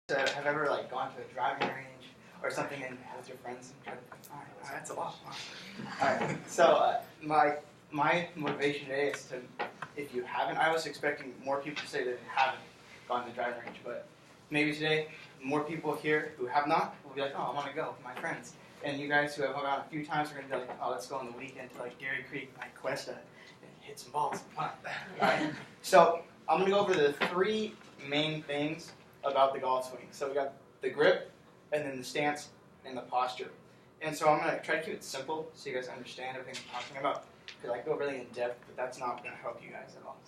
Have ever like gone to a driving range or something and with your friends and tried to? All right, that's a lot. All right. So my motivation today is to, if you haven't, I was expecting more people to say that they haven't gone to the driving range, but maybe today more people here who have not will be like, oh, I want to go with my friends. And you guys who have gone a few times are going to be like, oh, let's go on the weekend to like Dairy Creek, like Cuesta, and hit some balls and fun. All right. So I'm going to go over the three main things about the golf swing. So we got the grip, and then the stance, and the posture. And so I'm going to try to keep it simple so you guys understand everything I'm talking about, because I go really in depth, but that's not going to help you guys at all.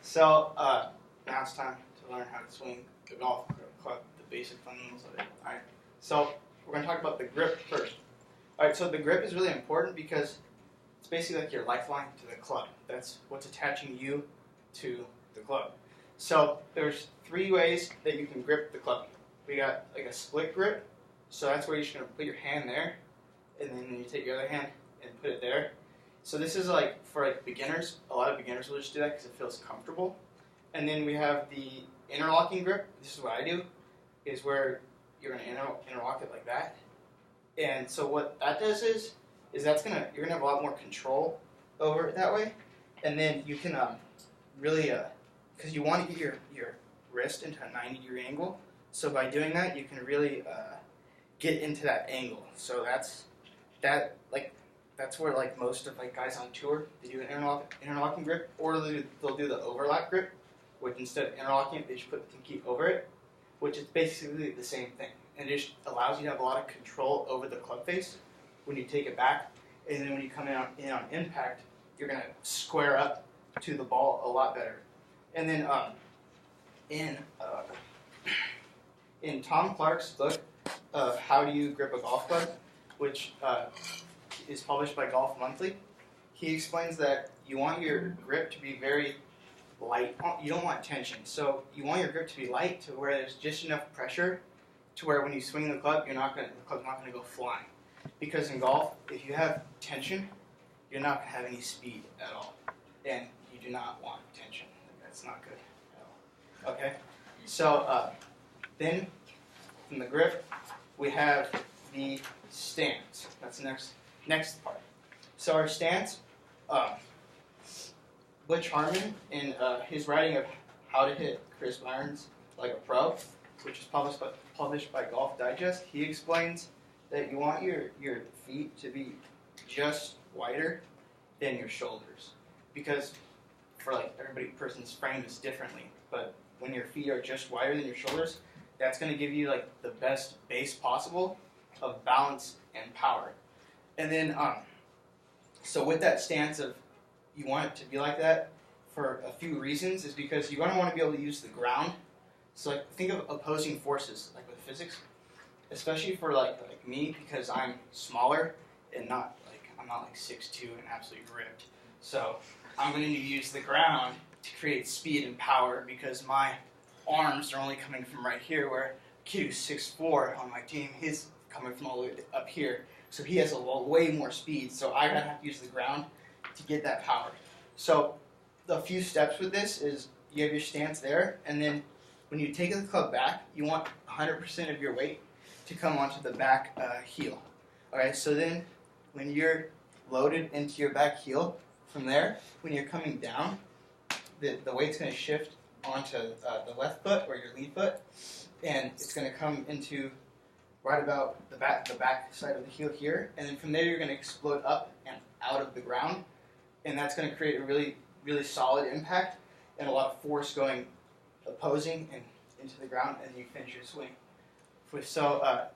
So now it's time to learn how to swing the golf club, the basic fundamentals of it. All right. So we're going to talk about the grip first. All right. So the grip is really important because it's basically like your lifeline to the club. That's what's attaching you to the club. So there's three ways that you can grip the club. We got like a split grip, so that's where you're just going to put your hand there, and then you take your other hand and put it there. So this is like for like beginners. A lot of beginners will just do that because it feels comfortable. And then we have the interlocking grip. This is what I do, is where you're going to interlock it like that. And so what that does is you're going to have a lot more control over it that way. And then you can really because you want to get your wrist into a 90-degree angle. So by doing that, you can really get into that angle. So that's where like most of like guys on tour, they do an interlocking grip, or they'll do the overlap grip, which instead of interlocking it, they just put the pinky over it, which is basically the same thing. And it just allows you to have a lot of control over the club face when you take it back. And then when you come in on impact, you're going to square up to the ball a lot better. And then in Tom Clark's book of How Do You Grip a Golf Club, which is published by Golf Monthly, he explains that you want your grip to be very light. You don't want tension. So you want your grip to be light to where there's just enough pressure to where when you swing the club, the club's not going to go flying. Because in golf, if you have tension, you're not going to have any speed at all. And you do not want tension. That's not good at all. Okay? So then, from the grip, we have the stance. That's the next part. So our stance, Butch Harmon, in his writing of How to Hit Crisp Irons Like a Pro, which is published by Golf Digest, he explains that you want your feet to be just wider than your shoulders. Because for like person's frame is differently, but when your feet are just wider than your shoulders, that's going to give you like the best base possible of balance and power. And then, so with that stance of you want it to be like that for a few reasons, is because you're going to want to be able to use the ground. So like think of opposing forces, like with physics, especially for like me, because I'm smaller and I'm not like 6'2" and absolutely ripped. So I'm going to use the ground to create speed and power because my arms are only coming from right here, where a kid who's 6'4" on my team, he's coming from all the way up here. So he has way more speed, so I have to use the ground to get that power. So the few steps with this is you have your stance there, and then when you take the club back, you want 100% of your weight to come onto the back heel. Alright, so then when you're loaded into your back heel, from there, when you're coming down, the weight's going to shift onto the left foot or your lead foot, and it's going to come into right about the back side of the heel here, and then from there you're going to explode up and out of the ground, and that's going to create a really, really solid impact and a lot of force going opposing and into the ground, and you finish your swing. So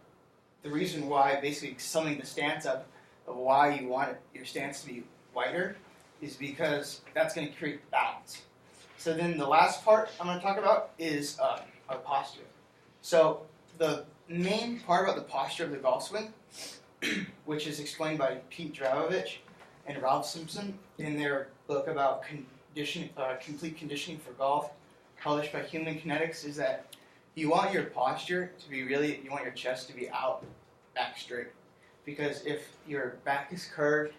the reason why, basically summing the stance up of why you want your stance to be wider, is because that's going to create balance. So then the last part I'm going to talk about is our posture. So the main part about the posture of the golf swing, which is explained by Pete Dravovich and Ralph Simpson in their book about complete conditioning for golf, published by Human Kinetics, is that you want your posture to be you want your chest to be out, back straight. Because if your back is curved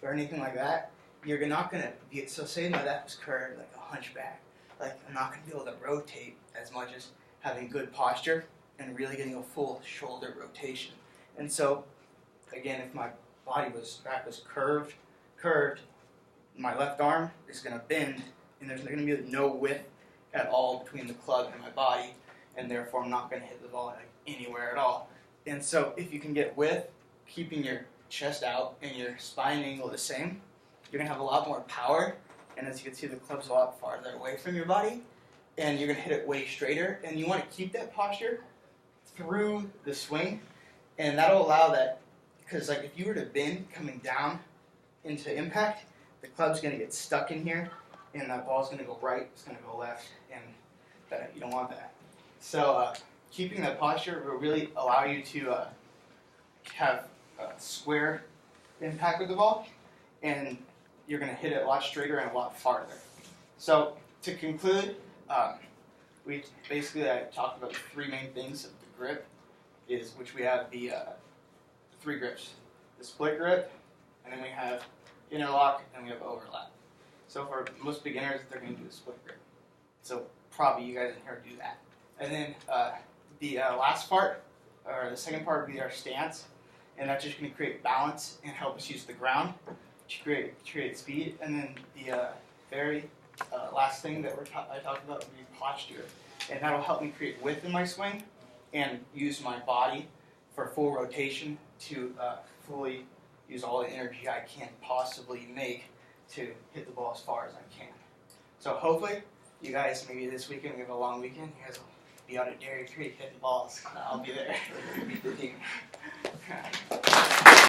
or anything like that, you're not going to be, so say my back was curved like a hunchback, like I'm not going to be able to rotate as much as having good posture and really getting a full shoulder rotation. And so, again, if my back was curved, my left arm is going to bend, and there's going to be no width at all between the club and my body, and therefore I'm not going to hit the ball like anywhere at all. And so if you can get width, keeping your chest out and your spine angle the same, you're going to have a lot more power, and as you can see, the club's a lot farther away from your body, and you're going to hit it way straighter, and you want to keep that posture through the swing, and that'll allow that, because like if you were to bend coming down into impact, the club's going to get stuck in here, and that ball's going to go right, it's going to go left, and you don't want that. So keeping that posture will really allow you to have a square impact with the ball, and you're going to hit it a lot straighter and a lot farther. So to conclude, I talked about the three main things of the grip, which we have the three grips: the split grip, and then we have interlock, and we have overlap. So for most beginners, they're going to do a split grip. So probably you guys in here do that. And then the last part, or the second part, would be our stance, and that's just going to create balance and help us use the ground to create speed. And then the very last thing that I talked about would be posture, and that'll help me create width in my swing and use my body for full rotation to fully use all the energy I can possibly make to hit the ball as far as I can. So hopefully, you guys, maybe this weekend, we have a long weekend, you guys will be out at Dairy Creek hitting balls. I'll be there. Beat the team.